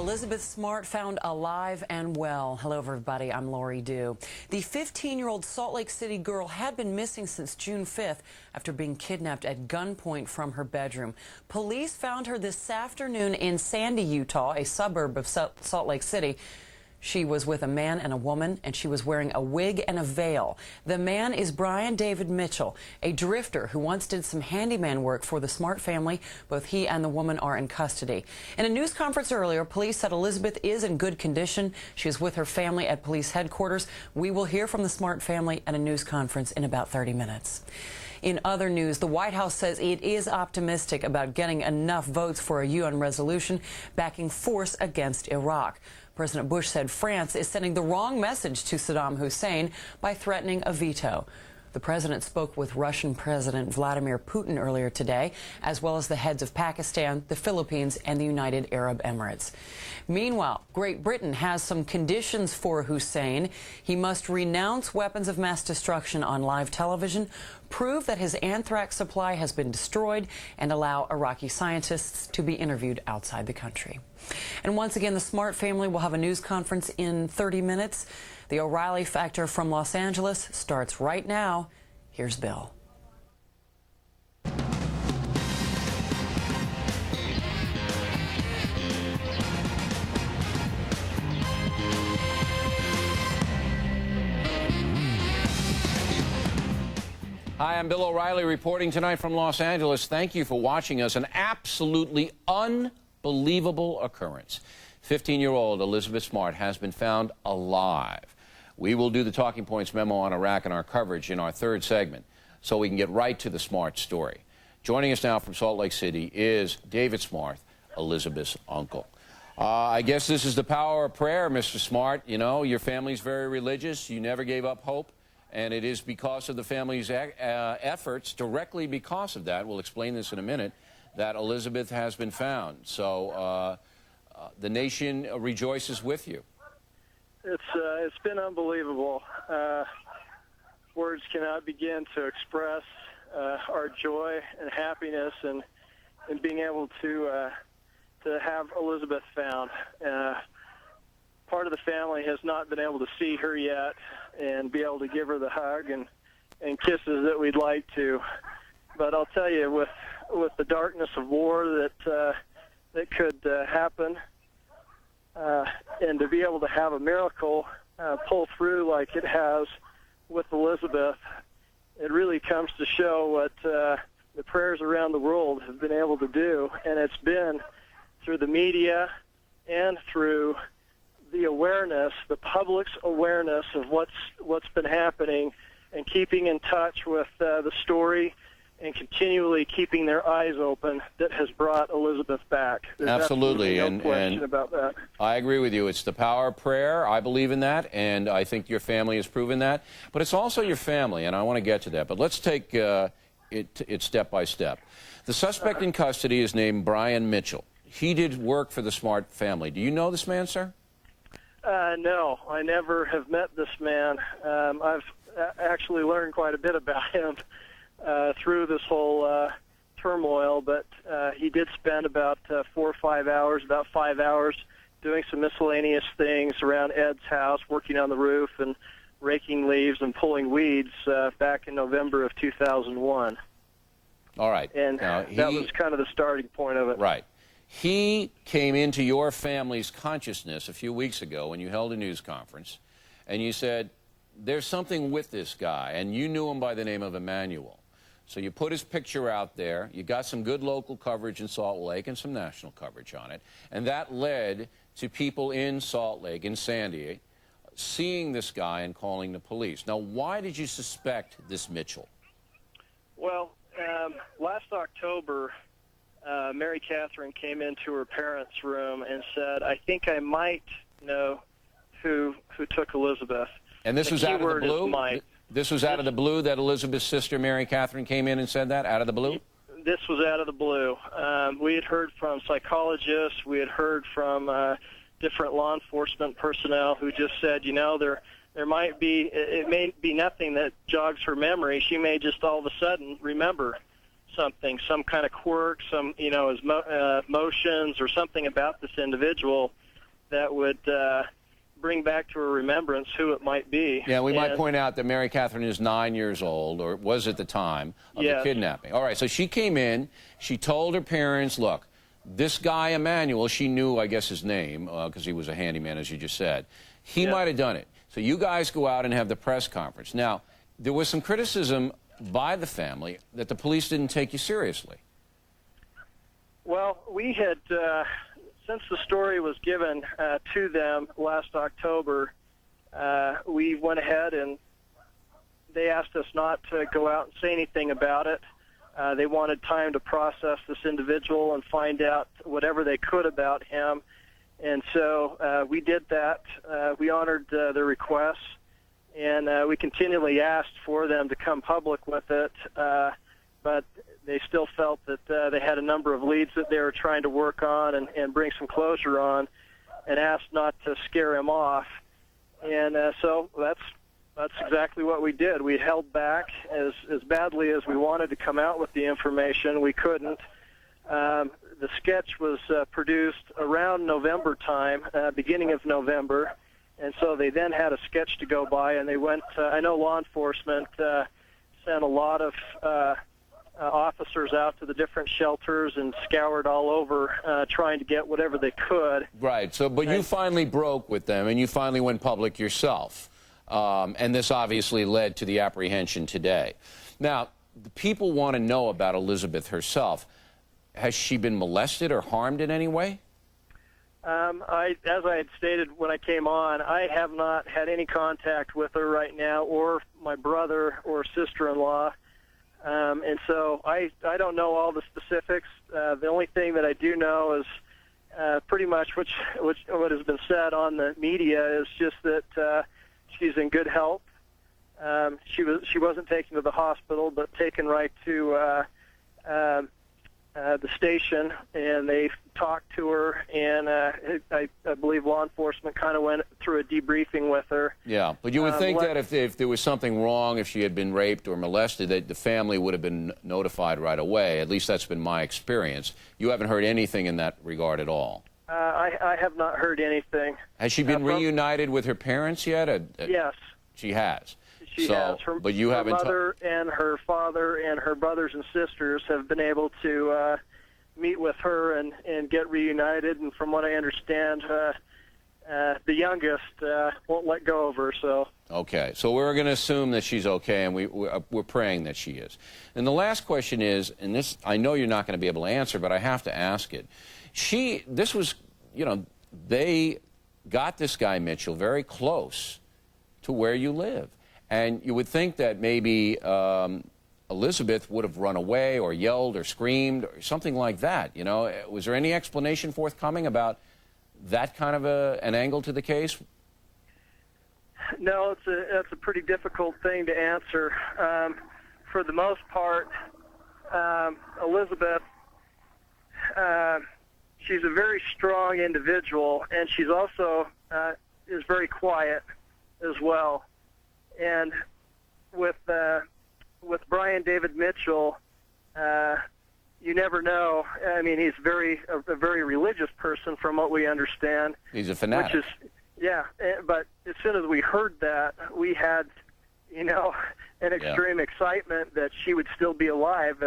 Elizabeth Smart found alive and well. Hello, everybody. I'm Lori Dew. The 15-year-old Salt Lake City girl had been missing since June 5th after being kidnapped at gunpoint from her bedroom. Police found her this afternoon in Sandy, Utah, a suburb of Salt Lake City. She was with a man and a woman, and she was wearing a wig and a veil. The man is Brian David Mitchell, a drifter who once did some handyman work for the Smart family. Both he and the woman are in custody. In a news conference earlier, police said Elizabeth is in good condition. She is with her family at police headquarters. We will hear from the Smart family at a news conference in about 30 minutes. In other news, the White House says it is optimistic about getting enough votes for a UN resolution backing force against Iraq. President Bush said France is sending the wrong message to Saddam Hussein by threatening a veto. The president spoke with Russian President Vladimir Putin earlier today, as well as the heads of Pakistan, the Philippines, and the United Arab Emirates. Meanwhile, Great Britain has some conditions for Hussein. He must renounce weapons of mass destruction on live television, prove that his anthrax supply has been destroyed, and allow Iraqi scientists to be interviewed outside the country. And once again, the Smart family will have a news conference in 30 minutes. The O'Reilly Factor from Los Angeles starts right now. Here's Bill. Hi, I'm Bill O'Reilly reporting tonight from Los Angeles. Thank you for watching us. An absolutely unbelievable occurrence. 15-year-old Elizabeth Smart has been found alive. We will do the Talking Points memo on Iraq in our coverage in our third segment, so we can get right to the Smart story. Joining us now from Salt Lake City is David Smart, Elizabeth's uncle. I guess this is the power of prayer, Mr. Smart. You know, your family's very religious. You never gave up hope. And it is because of the family's efforts, directly because of that, we'll explain this in a minute, that Elizabeth has been found. So the nation rejoices with you. It's been unbelievable. Words cannot begin to express our joy and happiness and being able to have Elizabeth found. Part of the family has not been able to see her yet and be able to give her the hug and kisses that we'd like to. But I'll tell you, with the darkness of war that could happen, and to be able to have a miracle pull through like it has with Elizabeth, it really comes to show what the prayers around the world have been able to do. And it's been through the media and through the awareness, the public's awareness of what's been happening, and keeping in touch with the story and continually keeping their eyes open, that has brought Elizabeth back. There's absolutely no question about that. I agree with you. It's the power of prayer. I believe in that, and I think your family has proven that. But it's also your family, and I want to get to that. But let's take it step by step. The suspect in custody is named Brian Mitchell. He did work for the Smart family. Do you know this man, sir? No, I never have met this man. I've actually learned quite a bit about him through this whole turmoil, but he did spend about 4 or 5 hours, about 5 hours, doing some miscellaneous things around Ed's house, working on the roof and raking leaves and pulling weeds back in November of 2001. All right. And that was kind of the starting point of it. Right. He came into your family's consciousness a few weeks ago when you held a news conference, and you said, there's something with this guy, and you knew him by the name of Emmanuel. So you put his picture out there, you got some good local coverage in Salt Lake and some national coverage on it, and that led to people in Salt Lake, in Sandy, seeing this guy and calling the police. Now, why did you suspect this Mitchell? Well, last October, Mary Catherine came into her parents' room and said, I think I might know who took Elizabeth. And this was out of the blue? This was out of the blue that Elizabeth's sister, Mary Catherine, came in and said that, out of the blue? This was out of the blue. We had heard from psychologists. We had heard from different law enforcement personnel who just said, you know, there might be, it may be nothing that jogs her memory. She may just all of a sudden remember something, some kind of quirk, some, you know, his motions or something about this individual. that would bring back to her remembrance who it might be. Yeah, we might point out that Mary Catherine is 9 years old, or was at the time of the kidnapping. All right, so she came in, she told her parents, look, this guy Emmanuel, she knew, I guess, his name, because he was a handyman, as you just said. He might have done it. So you guys go out and have the press conference. Now, there was some criticism by the family that the police didn't take you seriously. Well, we had, since the story was given to them last October, we went ahead and they asked us not to go out and say anything about it. They wanted time to process this individual and find out whatever they could about him. And so we did that. We honored their requests, and we continually asked for them to come public with it, but they still felt that they had a number of leads that they were trying to work on and bring some closure on, and asked not to scare him off. And so that's exactly what we did. We held back as badly as we wanted to come out with the information. We couldn't. The sketch was produced around November time, beginning of November, and so they then had a sketch to go by, and they went, I know law enforcement sent a lot of officers out to the different shelters and scoured all over trying to get whatever they could. Right, so, but you finally broke with them, and you finally went public yourself. And this obviously led to the apprehension today. Now, the people want to know about Elizabeth herself. Has she been molested or harmed in any way? As I had stated when I came on, I have not had any contact with her right now, or my brother or sister-in-law. And so I don't know all the specifics. The only thing that I do know is pretty much what has been said on the media is just that she's in good health. She wasn't taken to the hospital, but taken right to the station, and they talked to her, and I believe law enforcement kind of went through a debriefing with her. Yeah, but you would think that if there was something wrong, if she had been raped or molested, that the family would have been notified right away. At least that's been my experience. You haven't heard anything in that regard at all? I have not heard anything. Has she been reunited with her parents yet? Yes. She has. She has. But you haven't. Her mother and her father and her brothers and sisters have been able to meet with her and get reunited. And from what I understand, the youngest won't let go of her. So. Okay, so we're going to assume that she's okay, and we're praying that she is. And the last question is, and this I know you're not going to be able to answer, but I have to ask it. This was, they got this guy Mitchell very close to where you live. And you would think that maybe Elizabeth would have run away or yelled or screamed or something like that. Was there any explanation forthcoming about that kind of an angle to the case? No, that's a pretty difficult thing to answer. For the most part, Elizabeth, she's a very strong individual, and she's also is very quiet as well. And with Brian David Mitchell, you never know. I mean, he's a very religious person, from what we understand. He's a fanatic. But as soon as we heard that, we had, an extreme excitement that she would still be alive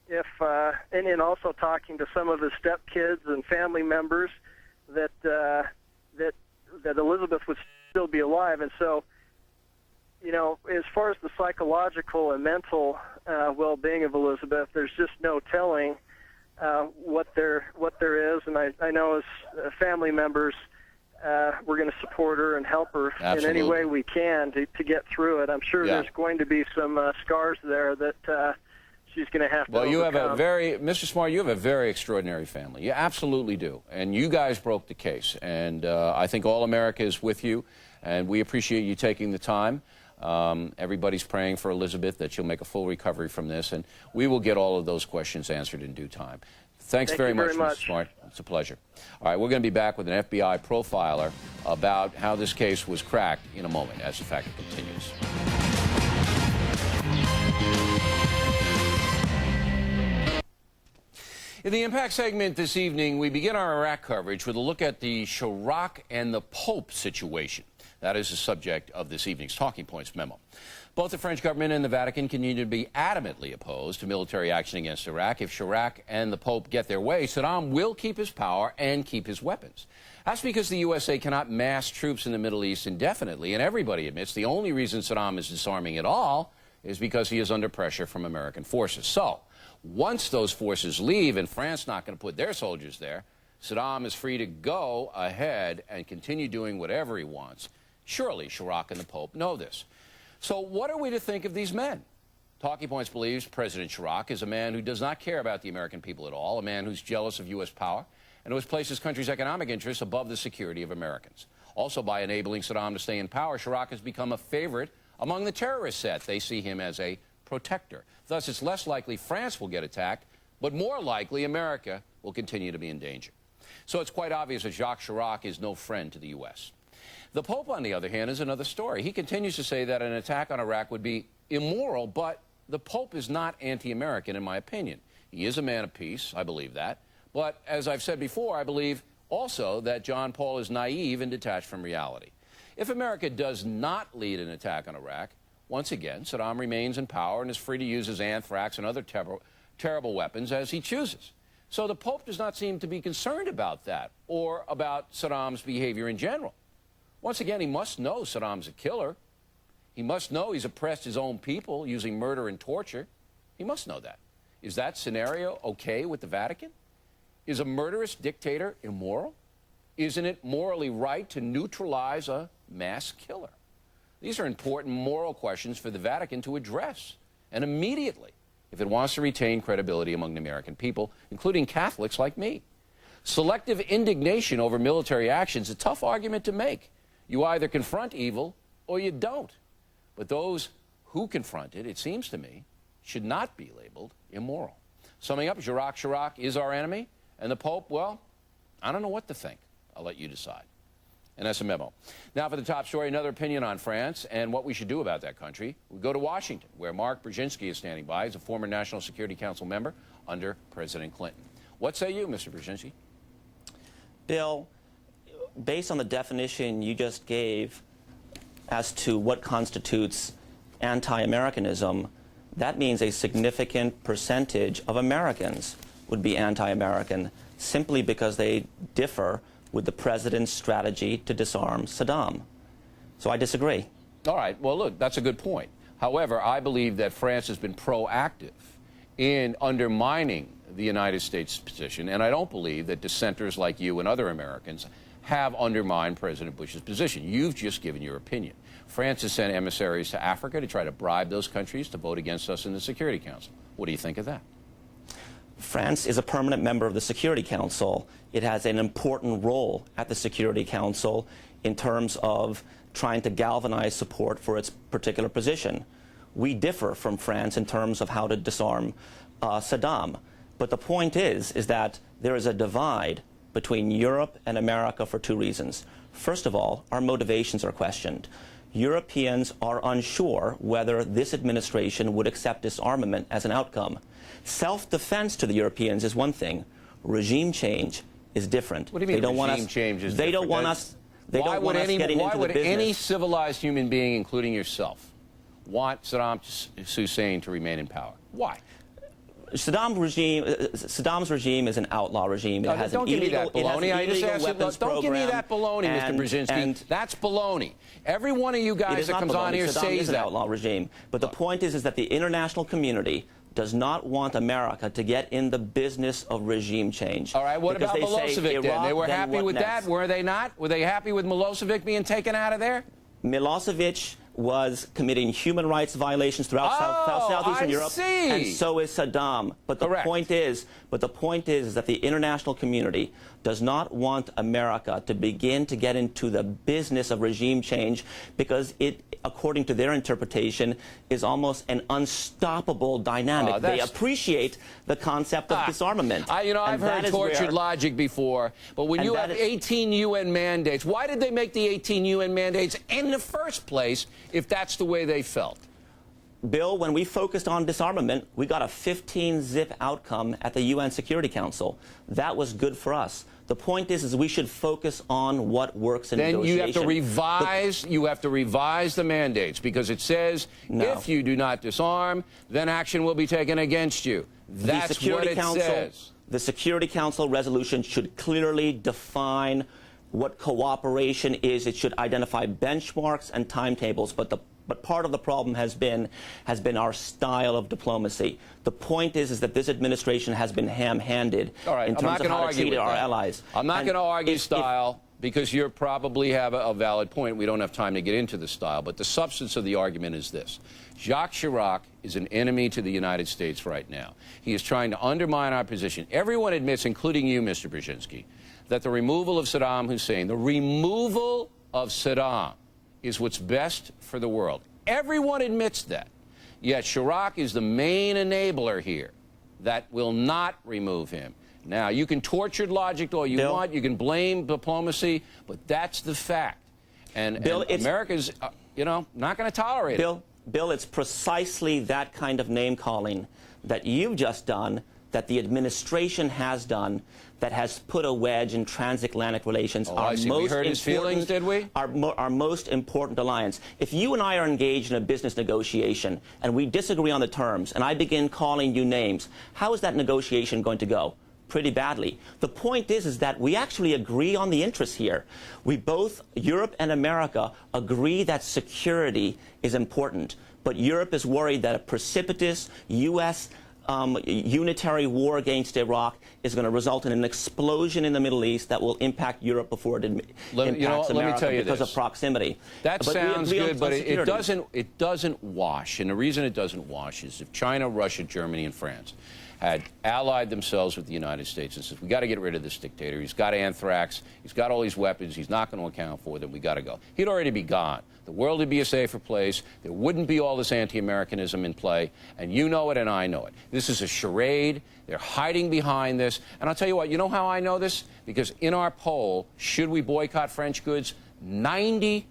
and then also talking to some of his stepkids and family members that Elizabeth would still be alive. And so, as far as the psychological and mental well-being of Elizabeth, there's just no telling what there is. And I know as family members, we're going to support her and help her in any way we can to get through it. I'm sure there's going to be some scars there that she's going to have to overcome. You have Mr. Smart, you have a very extraordinary family. You absolutely do. And you guys broke the case. And I think all America is with you, and we appreciate you taking the time. Everybody's praying for Elizabeth, that she'll make a full recovery from this, and we will get all of those questions answered in due time. Thanks very much, Mr. Smart. It's a pleasure. All right, we're going to be back with an FBI profiler about how this case was cracked in a moment as the fact continues. In the Impact segment this evening, we begin our Iraq coverage with a look at the Chirac and the Pope situation. That is the subject of this evening's Talking Points memo. Both the French government and the Vatican continue to be adamantly opposed to military action against Iraq. If Chirac and the Pope get their way, Saddam will keep his power and keep his weapons. That's because the USA cannot mass troops in the Middle East indefinitely, and everybody admits the only reason Saddam is disarming at all is because he is under pressure from American forces. So, once those forces leave, and France not going to put their soldiers there, Saddam is free to go ahead and continue doing whatever he wants. Surely Chirac and the Pope know this. So what are we to think of these men? Talking Points believes President Chirac is a man who does not care about the American people at all, a man who's jealous of U.S. power, and who has placed his country's economic interests above the security of Americans. Also, by enabling Saddam to stay in power, Chirac has become a favorite among the terrorist set. They see him as a protector. Thus, it's less likely France will get attacked, but more likely America will continue to be in danger. So it's quite obvious that Jacques Chirac is no friend to the U.S. The Pope, on the other hand, is another story. He continues to say that an attack on Iraq would be immoral, but the Pope is not anti-American, in my opinion. He is a man of peace, I believe that. But as I've said before, I believe also that John Paul is naive and detached from reality. If America does not lead an attack on Iraq, once again, Saddam remains in power and is free to use his anthrax and other terrible weapons as he chooses. So the Pope does not seem to be concerned about that or about Saddam's behavior in general. Once again, he must know Saddam's a killer. He must know he's oppressed his own people using murder and torture. He must know that. Is that scenario okay with the Vatican? Is a murderous dictator immoral? Isn't it morally right to neutralize a mass killer? These are important moral questions for the Vatican to address, and immediately, if it wants to retain credibility among the American people, including Catholics like me. Selective indignation over military action is a tough argument to make. You either confront evil or you don't. But those who confront it, it seems to me, should not be labeled immoral. Summing up, Jacques Chirac is our enemy, and the Pope, well, I don't know what to think. I'll let you decide. And that's a memo. Now for the top story, another opinion on France and what we should do about that country. We go to Washington, where Mark Brzezinski is standing by. He's a former National Security Council member under President Clinton. What say you, Mr. Brzezinski? Bill, based on the definition you just gave as to what constitutes anti-Americanism, that means a significant percentage of Americans would be anti-American simply because they differ with the president's strategy to disarm Saddam. So I disagree. All right. Well, look, that's a good point. However, I believe that France has been proactive in undermining the United States position, and I don't believe that dissenters like you and other Americans have undermined President Bush's position. You've just given your opinion. France has sent emissaries to Africa to try to bribe those countries to vote against us in the Security Council. What do you think of that? France is a permanent member of the Security Council. It has an important role at the Security Council in terms of trying to galvanize support for its particular position. We differ from France in terms of how to disarm Saddam. But the point is that there is a divide between Europe and America for two reasons. First of all, our motivations are questioned. Europeans are unsure whether this administration would accept disarmament as an outcome. Self-defense to the Europeans is one thing. Regime change is different. What do you mean regime change is different? They don't want us getting into the business. Why would any civilized human being, including yourself, want Saddam Hussein to remain in power? Why? Saddam's regime is an outlaw regime. It has an illegal weapons program. Don't give me that baloney, Mr. Brzezinski. That's baloney. Every one of you guys that comes on here says that. Saddam is an outlaw regime. But the point is that the international community does not want America to get in the business of regime change. All right, what about Milosevic then? They were happy with that, were they not? Were they happy with Milosevic being taken out of there? Milosevic was committing human rights violations throughout southeastern Europe, and so is Saddam. But the point is that the international community does not want America to begin to get into the business of regime change because it, according to their interpretation, is almost an unstoppable dynamic. They appreciate the concept of disarmament. I've heard tortured logic before, but when you have 18 UN mandates, why did they make the 18 UN mandates in the first place if that's the way they felt? Bill, when we focused on disarmament, we got a 15-zip outcome at the UN Security Council. That was good for us. The point is we should focus on what works in negotiation. Then you have to revise the mandates, because it says if you do not disarm, then action will be taken against you. That's what it says. The Security Council resolution should clearly define what cooperation is. It should identify benchmarks and timetables, but part of the problem has been our style of diplomacy. The point is that this administration has been ham-handed in terms of how to treat our allies. I'm not going to argue style, because you probably have a valid point. We don't have time to get into the style, but the substance of the argument is this. Jacques Chirac is an enemy to the United States right now. He is trying to undermine our position. Everyone admits, including you, Mr. Brzezinski, that the removal of Saddam Hussein, is what's best for the world. Everyone admits that. Yet Chirac is the main enabler here that will not remove him. Now, you can torture logic all you want. You can blame diplomacy, but that's the fact. And America's, not going to tolerate it. Bill, it's precisely that kind of name-calling that you've just done, that the administration has done, that has put a wedge in transatlantic relations. We heard his feelings, did we? Our most important alliance. If you and I are engaged in a business negotiation and we disagree on the terms, and I begin calling you names, how is that negotiation going to go? Pretty badly. The point is that we actually agree on the interests here. We both, Europe and America, agree that security is important, but Europe is worried that a precipitous U.S. Unitary war against Iraq is going to result in an explosion in the Middle East that will impact Europe before it impacts America because of proximity. That sounds good, but it doesn't wash. And the reason it doesn't wash is if China, Russia, Germany, and France had allied themselves with the United States and says, we got to get rid of this dictator. He's got anthrax. He's got all these weapons. He's not going to account for them. We got to go. He'd already be gone. The world would be a safer place. There wouldn't be all this anti-Americanism in play. And you know it and I know it. This is a charade. They're hiding behind this. And I'll tell you what, you know how I know this? Because in our poll, should we boycott French goods, 90%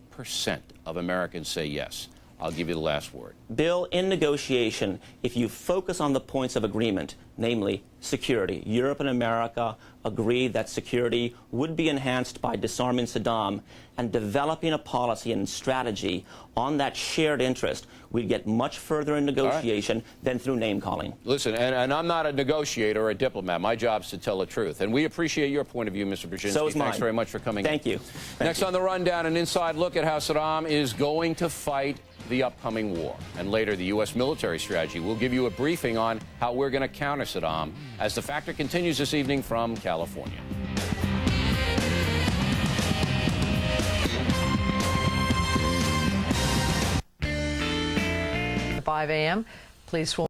of Americans say yes. I'll give you the last word. Bill, in negotiation, if you focus on the points of agreement, namely security, Europe and America agree that security would be enhanced by disarming Saddam and developing a policy and strategy on that shared interest, we'd get much further in negotiation than through name-calling. Listen, and I'm not a negotiator or a diplomat. My job's to tell the truth. And we appreciate your point of view, Mr. Brzezinski. So is mine. Thanks very much for coming in. Thank you. Next on the rundown, an inside look at how Saddam is going to fight the upcoming war. And later, the U.S. military strategy. We'll give you a briefing on how we're going to counter Saddam as The Factor continues this evening from California. At 5 a.m., police will